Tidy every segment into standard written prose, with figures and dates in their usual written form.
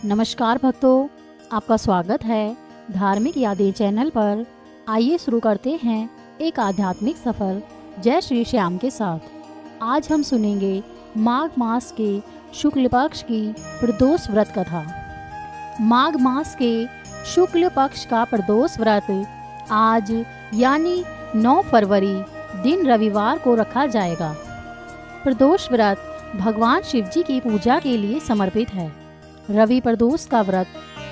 नमस्कार भक्तों, आपका स्वागत है धार्मिक यादें चैनल पर। आइए शुरू करते हैं एक आध्यात्मिक सफर जय श्री श्याम के साथ। आज हम सुनेंगे माघ मास के शुक्ल पक्ष की प्रदोष व्रत कथा। माघ मास के शुक्ल पक्ष का प्रदोष व्रत आज यानी 9 फरवरी दिन रविवार को रखा जाएगा। प्रदोष व्रत भगवान शिव जी की पूजा के लिए समर्पित है। रवि प्रदोष का व्रत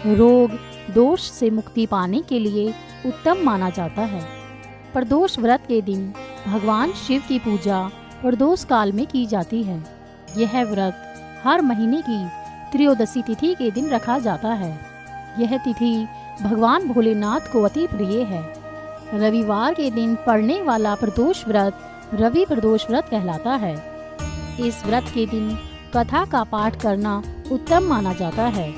रोग दोष से मुक्ति पाने के लिए उत्तम माना जाता है। प्रदोष व्रत के दिन भगवान शिव की पूजा प्रदोष काल में की जाती है। यह व्रत हर महीने की त्रयोदशी तिथि के दिन रखा जाता है। यह तिथि भगवान भोलेनाथ को अति प्रिय है। रविवार के दिन पड़ने वाला प्रदोष व्रत रवि प्रदोष व्रत कहलाता है। इस व्रत के दिन कथा का पाठ करना उत्तम माना जाता है।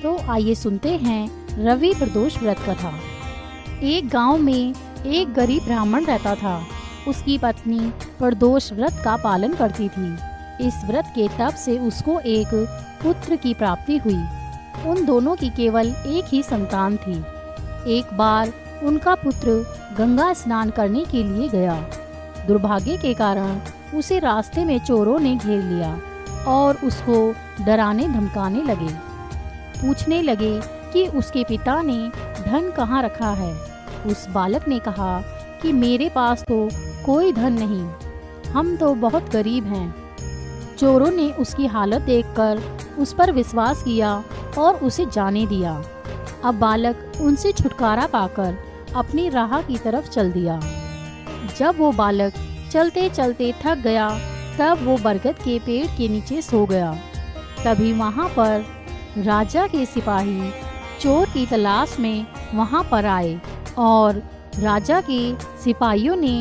तो आइए सुनते हैं रवि प्रदोष व्रत कथा। एक गांव में एक गरीब ब्राह्मण रहता था। उसकी पत्नी प्रदोष व्रत का पालन करती थी। इस व्रत के तप से उसको एक पुत्र की प्राप्ति हुई। उन दोनों की केवल एक ही संतान थी। एक बार उनका पुत्र गंगा स्नान करने के लिए गया। दुर्भाग्य के कारण उसे रास्ते में चोरों ने घेर लिया और उसको डराने धमकाने लगे। पूछने लगे कि उसके पिता ने धन कहाँ रखा है। उस बालक ने कहा कि मेरे पास तो कोई धन नहीं, हम तो बहुत गरीब हैं। चोरों ने उसकी हालत देखकर उस पर विश्वास किया और उसे जाने दिया। अब बालक उनसे छुटकारा पाकर अपनी राह की तरफ चल दिया। जब वो बालक चलते चलते थक गया तब वो बरगद के पेड़ के नीचे सो गया। तभी वहाँ पर राजा के सिपाही चोर की तलाश में वहाँ पर आए और राजा के सिपाहियों ने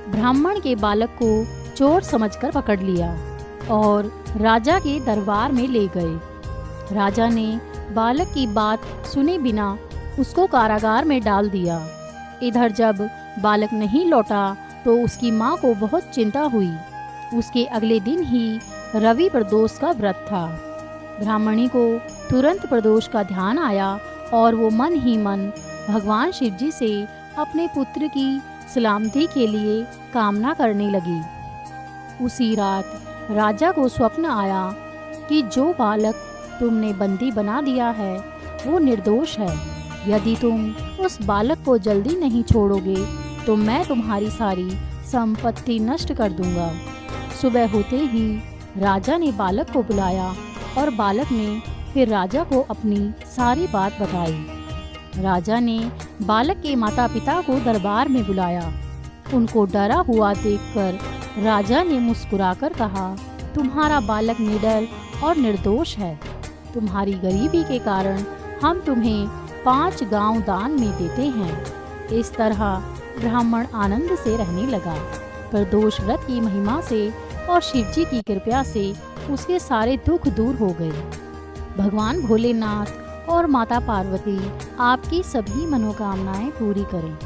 ब्राह्मण के बालक को चोर समझकर पकड़ लिया और राजा के दरबार में ले गए। राजा ने बालक की बात सुने बिना उसको कारागार में डाल दिया। इधर जब बालक नहीं लौटा तो उसकी माँ को बहुत चिंता हुई। उसके अगले दिन ही रवि प्रदोष का व्रत था। ब्राह्मणी को तुरंत प्रदोष का ध्यान आया और वो मन ही मन भगवान शिव जी से अपने पुत्र की सलामती के लिए कामना करने लगी। उसी रात राजा को स्वप्न आया कि जो बालक तुमने बंदी बना दिया है वो निर्दोष है। यदि तुम उस बालक को जल्दी नहीं छोड़ोगे तो मैं तुम्हारी सारी संपत्ति नष्ट कर दूंगा। सुबह होते ही राजा ने बालक को बुलाया और बालक ने फिर राजा को अपनी सारी बात बताई। राजा ने बालक के माता पिता को दरबार में बुलाया। उनको डरा हुआ देखकर राजा ने मुस्कुराकर कहा, तुम्हारा बालक निडर और निर्दोष है। तुम्हारी गरीबी के कारण हम तुम्हें 5 गांव दान में देते हैं। इस तरह ब्राह्मण आनंद से रहने लगा। प्रदोष व्रत की महिमा से और शिव जी की कृपा से उसके सारे दुख दूर हो गए। भगवान भोलेनाथ और माता पार्वती आपकी सभी मनोकामनाएं पूरी करें।